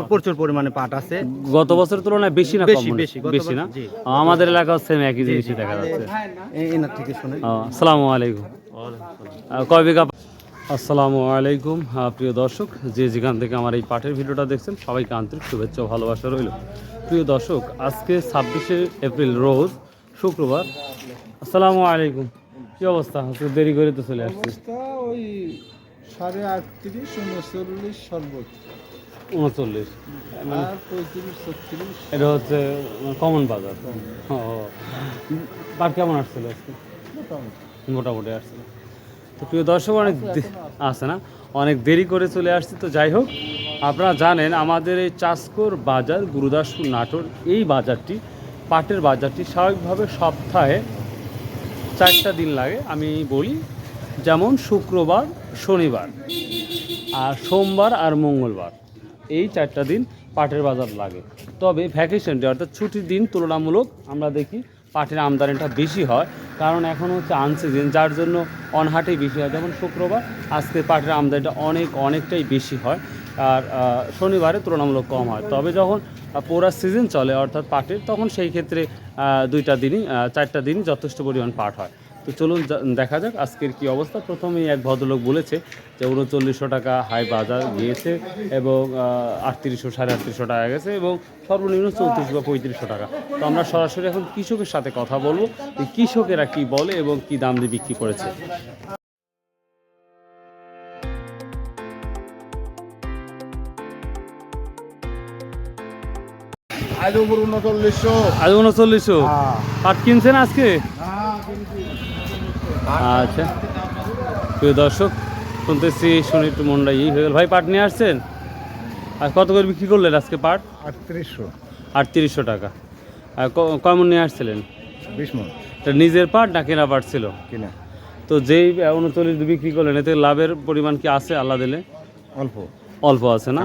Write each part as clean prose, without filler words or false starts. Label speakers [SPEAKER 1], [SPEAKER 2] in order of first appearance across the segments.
[SPEAKER 1] প্রচুর পরিমাণে পাট আছে।
[SPEAKER 2] গত বছরের তুলনায় বেশি না কম? বেশি না। আমাদের এলাকাও সেম একই জিনিসই দেখা যাচ্ছে।
[SPEAKER 1] এনার থেকে শুনে।
[SPEAKER 2] আসসালামু আলাইকুম। কয় বিঘা? আসসালামু আলাইকুম প্রিয় দর্শক, যে যেখান থেকে আমার এই পাটের ভিডিওটা দেখছেন সবাইকে আন্তরিক শুভেচ্ছা ও ভালোবাসা রইল। প্রিয় দর্শক, আজকে 26শে এপ্রিল রোজ শুক্রবার। আসসালামু আলাইকুম। কি অবস্থা? দেরি করে তো চলে আসছি।
[SPEAKER 3] ওই 38, 39 সর্বোচ্চ
[SPEAKER 2] 39
[SPEAKER 3] আর 35, 36
[SPEAKER 2] এটা হচ্ছে কমন বাজার। পাট কেমন আসছিল আজকে? মোটামুটি আসছিল। তো প্রিয় দর্শক, আছে না, অনেক দেরি করে চলে আসছি। তো যাই হোক, আপনারা জানেন আমাদের এই চাষকর বাজার গুরুদাসপুর নাটোর, এই বাজারটি পাটের বাজারটি স্বাভাবিকভাবে সপ্তাহে 4টা দিন লাগে। আমি বলি, যেমন শুক্রবার, শনিবার, আর সোমবার আর মঙ্গলবার, এই 4টা দিন পাটের বাজার লাগে। তবে ভ্যাকেশন ডে অর্থাৎ ছুটির দিন তুলনামূলক আমরা দেখি পাটের আমদানিটা বেশি হয়, কারণ এখন হচ্ছে আনসিজন, যার জন্য অনহাটেই বেশি হয়। যেমন শুক্রবার আজকে পাটের আমদানিটা অনেকটাই বেশি হয়, আর শনিবারে তুলনামূলক কম হয়। তবে যখন পুরা সিজন চলে অর্থাৎ পাটের, তখন সেই ক্ষেত্রে 4টা দিনই যথেষ্ট পরিমাণ পাট হয়। তো চলুন দেখা যাক আজকের কি অবস্থা। প্রথমেই এক ভদ্রলোক বলেছে যে 3900 টাকা হাই বাজার গিয়েছে এবং 3800, 3850 টাকা গেছে এবং সর্বনিম্ন 34 বা 3500 টাকা। তো আমরা সরাসরি এখন কৃষকের সাথে কথা বলবো, এই কৃষকেরা কি বলে এবং কি দাম দিয়ে বিক্রি করেছে।
[SPEAKER 3] আজ উপর 3900।
[SPEAKER 2] আজ 3900 পাট কিনছেন আজকে? আচ্ছা প্রিয় দর্শক, শুনতেছি, শুনে একটু মনটা হয়ে গেল। ভাই পাট নিয়ে আসছেন? আর কত করে বিক্রি করলেন আজকে পাট? 3800 টাকা। আর কয় মণ নিয়ে আসছিলেন?
[SPEAKER 3] 20 মণ।
[SPEAKER 2] এটা নিজের পাট না কেনা পাট ছিল?
[SPEAKER 3] কিনা।
[SPEAKER 2] তো যেই 39 বিক্রি করলেন, এতে লাভের পরিমাণ কি আছে আল্লাহ দিলে? অল্প আছে না?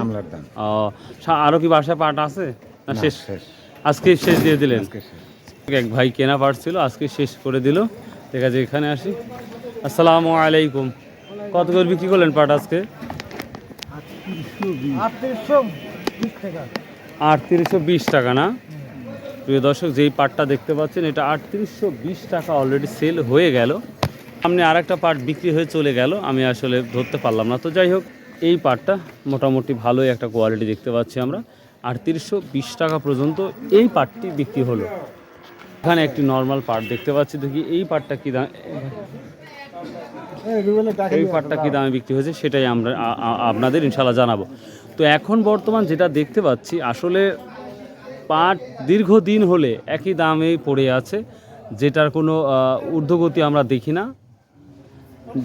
[SPEAKER 2] আরও কি বাসায় পাট আছে না শেষ? আজকে শেষ দিয়ে দিলেন? এক ভাই কেনা পাট ছিল, আজকে শেষ করে দিল। ঠিক আছে, এখানে আসি। আসসালামু আলাইকুম। কত করে বিক্রি করলেন পাট আজকে? 3820 টাকা না? প্রিয় দর্শক, যেই পাটটা দেখতে পাচ্ছেন এটা 3820 টাকা অলরেডি সেল হয়ে গেল। সামনে আর একটা পাট বিক্রি হয়ে চলে গেল, আমি আসলে ধরতে পারলাম না। তো যাই হোক, এই পাটটা মোটামুটি ভালোই একটা কোয়ালিটি দেখতে পাচ্ছি আমরা। 3820 টাকা পর্যন্ত এই পাটটি বিক্রি হলো। এখানে একটি নর্মাল পাট দেখতে পাচ্ছি, দেখি এই পাটটা কী দাম, এই পাটটা কী দামে বিক্রি হয়েছে সেটাই আমরা আপনাদের ইনশাল্লাহ জানাবো। তো এখন বর্তমান যেটা দেখতে পাচ্ছি, আসলে পাট দীর্ঘদিন হলে একই দামেই পড়ে আছে, যেটার কোনো ঊর্ধ্বগতি আমরা দেখি না।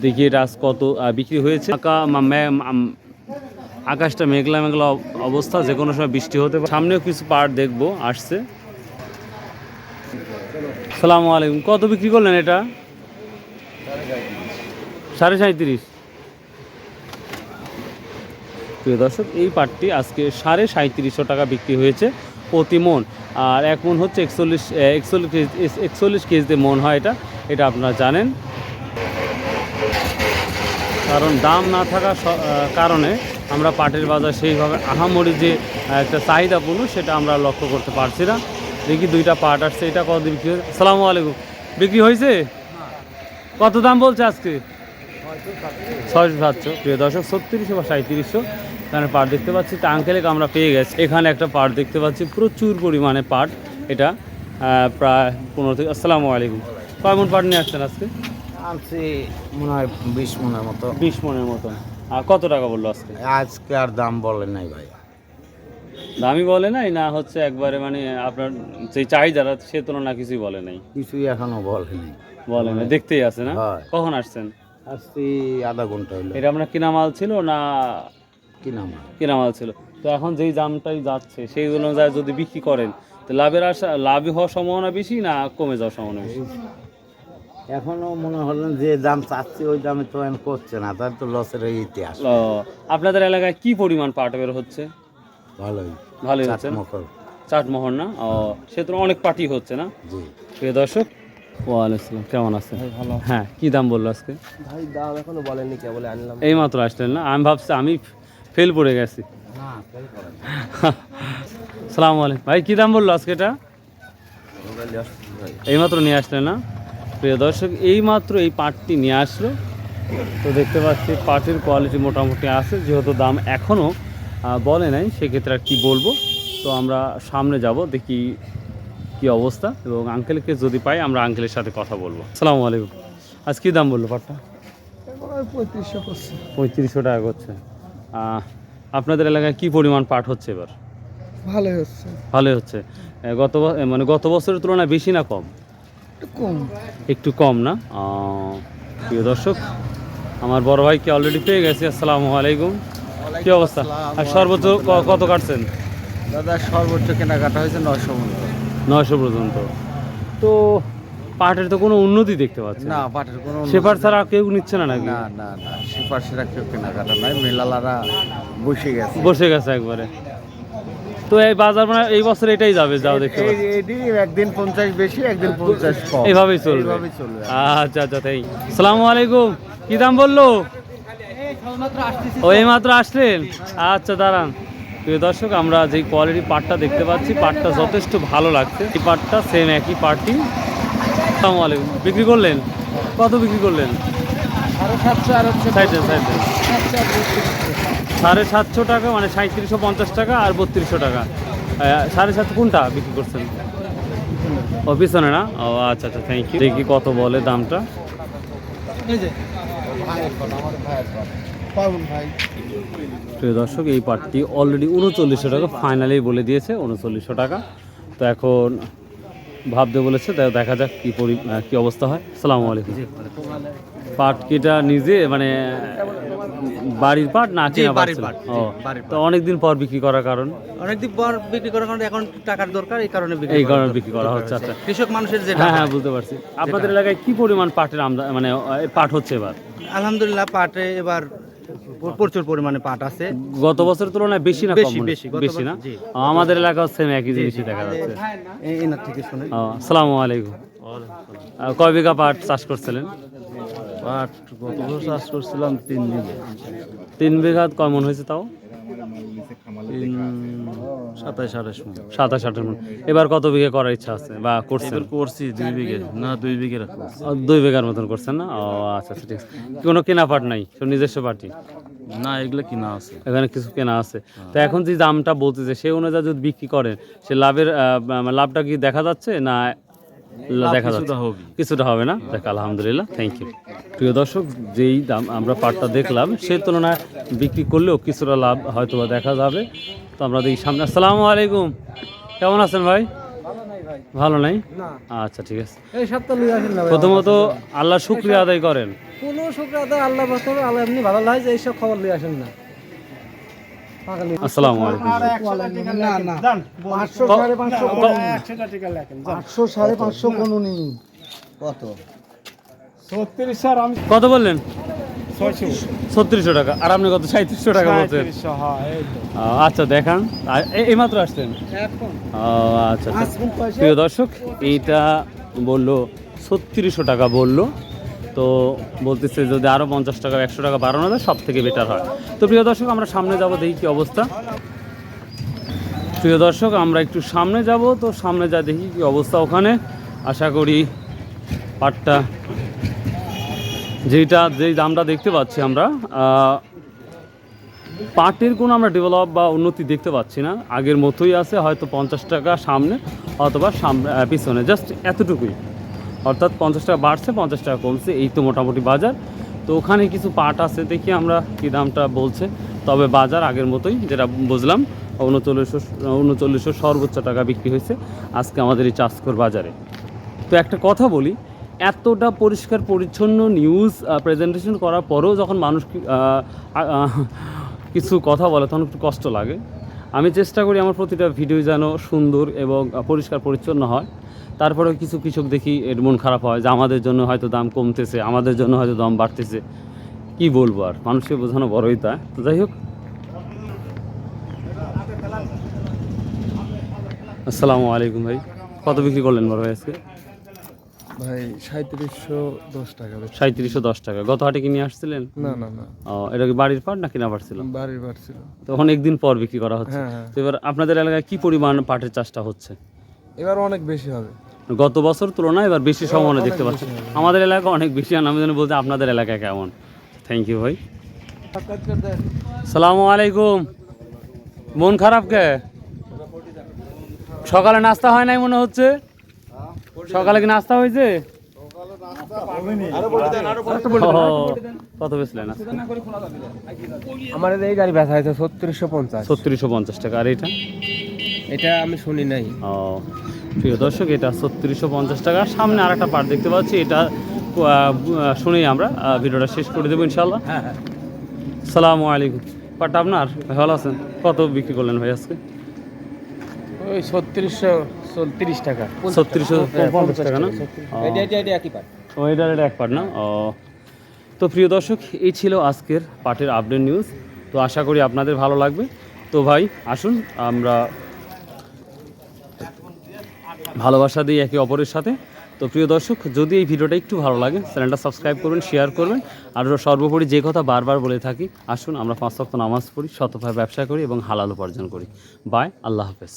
[SPEAKER 2] দেখি এটা আজ কত বিক্রি হয়েছে। আকাশটা মেঘলা মেঘলা অবস্থা, যে কোনো সময় বৃষ্টি হতে পারে। সামনেও কিছু পাট দেখবো আসছে। আসসালামু আলাইকুম। কত বিক্রি করলেন এটা? 37.5। প্রিয় দর্শক, এই পাটটি আজকে 3750 টাকা বিক্রি হয়েছে প্রতি মন। আর এক মন হচ্ছে 41 কেজিতে মন হয় এটা আপনারা জানেন। কারণ দাম না থাকার কারণে আমরা পাটের বাজার সেইভাবে আহামরি যে একটা চাহিদাপূর্ণ সেটা আমরা লক্ষ্য করতে পারছি না। দেখি দুইটা পাট আসছে, এটা কত বিক্রি হয়েছে? আসসালামু আলাইকুম। বিক্রি হয়েছে? কত দাম বলছে আজকে? 600-700। প্রিয় দর্শক, 3600 বা 3700 এখানে পাট দেখতে পাচ্ছি। তা আঙ্কেলকে আমরা পেয়ে গেছি। এখানে একটা পাট দেখতে পাচ্ছি, প্রচুর পরিমাণে পাট। এটা প্রায় 15 থেকে। আসসালামু আলাইকুম। কয় মণ পাট নিয়ে আসছেন আজকে?
[SPEAKER 1] আনছি মনে হয় 20 মণের মতো।
[SPEAKER 2] 20 মণের মতন। আর কত টাকা বললো আজকে?
[SPEAKER 1] আজকে আর দাম বলে নাই ভাই।
[SPEAKER 2] দামই বলে নাই না, হচ্ছে একবারে মানে আপনার যে চাহিদাটা সে তুলনা কিছুই বলে নাই?
[SPEAKER 1] কিছুই এখনো
[SPEAKER 2] বলে নাই, দেখতেই আছে না? কখন আসছেন?
[SPEAKER 1] আসছি আধা ঘন্টা হলো।
[SPEAKER 2] এটা আপনার কিনা মাল ছিল না?
[SPEAKER 1] কিনা
[SPEAKER 2] মাল ছিল। তো এখন যেই দামটাই যাচ্ছে সেই অনুযায়ী যদি বিক্রি করেন, তো লাভই হওয়ার সম্ভাবনা বেশি না কমে যাওয়ার সম্ভাবনা বেশি?
[SPEAKER 1] এখনো মনে হলেন যে দাম চাচ্ছি ওই দামে তো এখন করছে না, তার তো লসের ইতিহাস।
[SPEAKER 2] আপনাদের এলাকায় কি পরিমাণ পাট বের হচ্ছে?
[SPEAKER 1] ভালোই
[SPEAKER 2] হচ্ছে। চাটমোহর না? সে তো অনেক পাটি হচ্ছে না?
[SPEAKER 1] জি।
[SPEAKER 2] প্রিয় দর্শক, ওয়ালাইকুম, কেমন আছেন?
[SPEAKER 3] ভালো।
[SPEAKER 2] হ্যাঁ, কি দাম বললো আজকে?
[SPEAKER 3] ভাই দাম এখনো বলেনি, কেবল আনলাম।
[SPEAKER 2] এই মাত্র আসলেন না? আমি ভাবছি, আমি ফেল পড়ে গেছি।
[SPEAKER 1] না ফেল করেন
[SPEAKER 2] সালামু আলাইকুম ভাই, কী দাম বললো আজকে এটা? এইমাত্র নিয়ে আসলে না? প্রিয় দর্শক, এইমাত্র এই পাটটি নিয়ে আসলো। তো দেখতে পাচ্ছি পাটের কোয়ালিটি মোটামুটি আছে, যেহেতু দাম এখনও বলে নাই, সেক্ষেত্রে আর কী বলবো। তো আমরা সামনে যাব, দেখি কি অবস্থা, এবং আঙ্কেলকে যদি পাই আমরা আঙ্কেলের সাথে কথা বলবো। আসসালামু আলাইকুম, আজ কী দাম বললো পাটটা?
[SPEAKER 3] 3500 করছে।
[SPEAKER 2] 3500 টাকা করছে। আপনাদের এলাকায় কি পরিমাণ পাট হচ্ছে এবার?
[SPEAKER 3] ভালোই হচ্ছে,
[SPEAKER 2] ভালোই হচ্ছে। মানে গত বছরের তুলনায় বেশি না কম?
[SPEAKER 3] একটু কম।
[SPEAKER 2] একটু কম না? প্রিয় দর্শক, আমার বড় ভাইকে অলরেডি পেয়ে গেছি। আসসালামু আলাইকুম, কি অবস্থা? আর সর্বোচ্চ কত কাটছেন?
[SPEAKER 3] দাদা সর্বোচ্চ কেনাকাটা হয়েছে 900 মতো।
[SPEAKER 2] 900 পর্যন্ত। তো পাটের তো কোনো উন্নতি দেখতে পাচ্ছি
[SPEAKER 3] না, পাটের কোনো
[SPEAKER 2] সেপার ছাড়া কেউ নিচ্ছে না নাকি?
[SPEAKER 3] না না না, সিপার্সিরা কেউ কেনাকাটা নাই, মেলালারা বসে গেছে।
[SPEAKER 2] বসে গেছে একবারে। তো এই বাজার মানে এই বছর এটাই যাবে, যাও দেখতে পাচ্ছি।
[SPEAKER 3] এটি একদিন 50 বেশি, একদিন 50 কম,
[SPEAKER 2] এইভাবেই চলবে।
[SPEAKER 3] এইভাবেই চলবে।
[SPEAKER 2] আচ্ছা আচ্ছা, তাই। আসসালামু আলাইকুম, কি দাম বললো? ও এইমাত্র আসলেন? আচ্ছা দাঁড়ান। প্রিয় দর্শক, আমরা যেই কোয়ালিটি পাটটা দেখতে পাচ্ছি, পাটটা যথেষ্ট ভালো লাগছে। এই পাটটা সেম একই পাটটি। আসসালামু আলাইকুম, বিক্রি করলেন? কত বিক্রি করলেন?
[SPEAKER 3] 750 আর হচ্ছে
[SPEAKER 2] সাইডে সাইডে 750 টাকা, মানে 3750 টাকা আর 3200 টাকা। 750 কোনটা বিক্রি করছেন? ও পিছনে না? ও আচ্ছা আচ্ছা, থ্যাংক ইউ। দেখি কত বলে দামটা।
[SPEAKER 3] পাবন ভাই।
[SPEAKER 2] প্রিয় দর্শক, এই পাটটি অলরেডি 3900 টাকা ফাইনালি বলে দিয়েছে, 3900 টাকা। তো এখন ভাবতে বলেছে, তাই দেখা যাক কি অবস্থা হয়। আসসালামু আলাইকুম। পাট কিটা নিজে মানে বাড়ির পাট না কেনা
[SPEAKER 4] বাড়ির
[SPEAKER 2] পাট?
[SPEAKER 4] পাট,
[SPEAKER 2] ও,
[SPEAKER 4] বাড়ির
[SPEAKER 2] তো অনেকদিন পর বিক্রি করার কারণ?
[SPEAKER 4] অনেকদিন পর বিক্রি করার কারণে এখন টাকার দরকার, এই কারণে
[SPEAKER 2] এই কারণে বিক্রি করা হচ্ছে। আচ্ছা,
[SPEAKER 4] কৃষক মানুষের যেটা
[SPEAKER 2] হ্যাঁ হ্যাঁ,
[SPEAKER 4] হয়।
[SPEAKER 2] বুঝতে পারছি। আপনাদের এলাকায় কি পরিমাণ পাটের মানে পাট হচ্ছে এবার?
[SPEAKER 4] আলহামদুলিল্লাহ পাটে এবার প্রচুর পরিমাণে পাট আছে।
[SPEAKER 2] গত বছরের তুলনায় বেশি না কম?
[SPEAKER 4] বেশি, বেশি, গত
[SPEAKER 2] বেশি না?
[SPEAKER 4] বছর, জি।
[SPEAKER 2] আমাদের এলাকাও সেম একই জিনিসই দেখা যাচ্ছে।
[SPEAKER 4] এনার থেকে শুনে
[SPEAKER 2] আসসালামু আলাইকুম। কয় বিঘা পাট চাষ করছিলেন?
[SPEAKER 3] পাট গত বছর চাষ করছিলাম 3 বিঘা।
[SPEAKER 2] 3 বিঘা কয় মন হয়েছে তাও?
[SPEAKER 3] 27-28 মণ।
[SPEAKER 2] 27-28 মন। এবার কত বিঘা করার ইচ্ছা আছে বা করছেন?
[SPEAKER 3] করছি 2 বিঘা, না 2 বিঘা রাখছি।
[SPEAKER 2] 2 বিঘার মতন করছেন না? ও আচ্ছা আচ্ছা, ঠিক আছে। কোনো কেনা পাট নাই, সব নিজস্ব পাটি?
[SPEAKER 3] না, এগুলো কিনা আছে।
[SPEAKER 2] এখানে কিছু কেনা আছে। তো এখন যে দামটা বলতেছে সেই অনুযায়ী যদি বিক্রি করেন, সে লাভটা কি দেখা যাচ্ছে না? দেখা যাচ্ছে কিছুটা হবে না? দেখ, আলহামদুলিল্লাহ, থ্যাংক ইউ। প্রিয় দর্শক, যেই দাম আমরা পাটটা দেখলাম সেই তুলনায় বিক্রি করলেও কিছুটা লাভ হয়তো বা দেখা যাবে। তো আমরা দেখি সামনে। আসসালামু আলাইকুম, কেমন আছেন ভাই? ভালো নাই? আচ্ছা, ঠিক আছে।
[SPEAKER 3] এই সপ্তাহ লই আসেন না
[SPEAKER 2] প্রথমত আল্লাহ শুকরিয়া আদায় করেন।
[SPEAKER 3] কোনো শুকর আদায় আল্লাহ বছর আল্লাহ এমনি ভালো লাগে যে এইসব খবর লই আসেন না।
[SPEAKER 2] আসসালামু আলাইকুম।
[SPEAKER 3] না না 500 550 কোনো নেই। কত? 36 স্যার, আমি
[SPEAKER 2] কত বললেন?
[SPEAKER 3] 600
[SPEAKER 2] টাকা। আর আপনি কত? 3700 টাকা বলছেন? আচ্ছা, দেখান। এইমাত্র আসছেন? আচ্ছা আচ্ছা। প্রিয় দর্শক, এইটা বললো 3600 টাকা বললো। তো বলতেছে যদি আরও 50 টাকা 100 টাকা বাড়ানো যায় সব থেকে বেটার হয়। তো প্রিয় দর্শক, আমরা সামনে যাব, দেখি কী অবস্থা। প্রিয় দর্শক, আমরা একটু সামনে যাব। তো সামনে যা দেখি কী অবস্থা ওখানে। আশা করি পাটটা যেই দামটা দেখতে পাচ্ছি আমরা, পাটের কোনো আমরা ডেভেলপ বা উন্নতি দেখতে পাচ্ছি না, আগের মতোই আছে। হয়তো 50 টাকা সামনে অথবা পিছনে, জাস্ট এতটুকুই। অর্থাৎ 50 টাকা বাড়ছে, 50 টাকা কমছে, এই তো মোটামুটি বাজার। তো ওখানে কিছু পাট আছে, দেখি আমরা কী দামটা বলছে। তবে বাজার আগের মতোই, যেটা বুঝলাম 3900 সর্বোচ্চ টাকা বিক্রি হয়েছে আজকে আমাদের এই চাষকর বাজারে। তো একটা কথা বলি, এতটা পরিষ্কার পরিচ্ছন্ন নিউজ প্রেজেন্টেশন করার পরেও যখন মানুষ কিছু কথা বলে তখন একটু কষ্ট লাগে। আমি চেষ্টা করি আমার প্রতিটা ভিডিও যেন সুন্দর এবং পরিষ্কার পরিচ্ছন্ন হয়। তারপরেও কিছু কৃষক দেখি এর মন খারাপ হয় যে আমাদের জন্য হয়তো দাম কমতেছে, আমাদের জন্য হয়তো দাম বাড়তেছে। কি বলবো আর, মানুষকে বোঝানো বড়ই তা। তো যাই হোক, আসসালামু আলাইকুম ভাই, কত বিক্রি করলেন বড় ভাই আজকে?
[SPEAKER 5] ভাই 3710 টাকা বেচছি।
[SPEAKER 2] 3710 টাকা। গত হাটে কি নিয়ে আসছিলেন?
[SPEAKER 5] না না না,
[SPEAKER 2] ও, এটা কি বাড়ির পাট না কিনা পাট ছিল?
[SPEAKER 5] বাড়ির বার ছিল।
[SPEAKER 2] তো অনেক দিন পর বিক্রি করা হচ্ছে।
[SPEAKER 5] হ্যাঁ, হ্যাঁ।
[SPEAKER 2] তো এবার আপনাদের এলাকায় কি পরিমাণ পাটের চাষটা হচ্ছে?
[SPEAKER 5] এবার অনেক বেশি হবে।
[SPEAKER 2] গত বছর তুলনায় এবার বেশি সম্ভাবনা দেখতে
[SPEAKER 5] অনেক
[SPEAKER 2] পাচ্ছি।
[SPEAKER 5] বেশি হবে।
[SPEAKER 2] আমাদের এলাকা অনেক বেশি, আর আমি যেন বলতে আপনাদের এলাকায় কেমন। থ্যাংক ইউ ভাই। সালামু আলাইকুম। মন খারাপ কে? সকালে নাস্তা হয় নাই মনে হচ্ছে। সকালে কি নাস্তা হয়েছে? ও, কত বেচলেন আজকে?
[SPEAKER 5] আমার এই গাড়ি ব্যথা হয়েছে 3650।
[SPEAKER 2] 3650 টাকা। আর এটা?
[SPEAKER 5] এটা আমি শুনি নাই।
[SPEAKER 2] ও, প্রিয় দর্শক, এটা 3650 টাকা। সামনে আর একটা পাট দেখতে পাচ্ছি, এটা শুনেই আমরা ভিডিওটা শেষ করে দেবো ইনশাল্লাহ। সালামু আলাইকুম। পাটটা আপনার? ভালো আছেন? কত বিক্রি করলেন ভাই আজকে?
[SPEAKER 5] ওই 3630 টাকা।
[SPEAKER 2] 3650 টাকা না?
[SPEAKER 5] এটা একই পাট।
[SPEAKER 2] ও, এটার এটা এক পাট না? ও, তো প্রিয় দর্শক, এই ছিল আজকের পাটের আপডেট নিউজ। তো আশা করি আপনাদের ভালো লাগবে। তো ভাই আসুন আমরা ভালোবাসা দিই একে অপরের সাথে। তো প্রিয় দর্শক, যদি এই ভিডিওটা একটু ভালো লাগে চ্যানেলটা সাবস্ক্রাইব করবেন, শেয়ার করবেন। আর সর্বোপরি যে কথা বারবার বলে থাকি, আসুন আমরা 5 ওয়াক্ত নামাজ পড়ি, শতভাবে ব্যবসা করি এবং হালাল উপার্জন করি। বাই, আল্লাহ হাফেজ।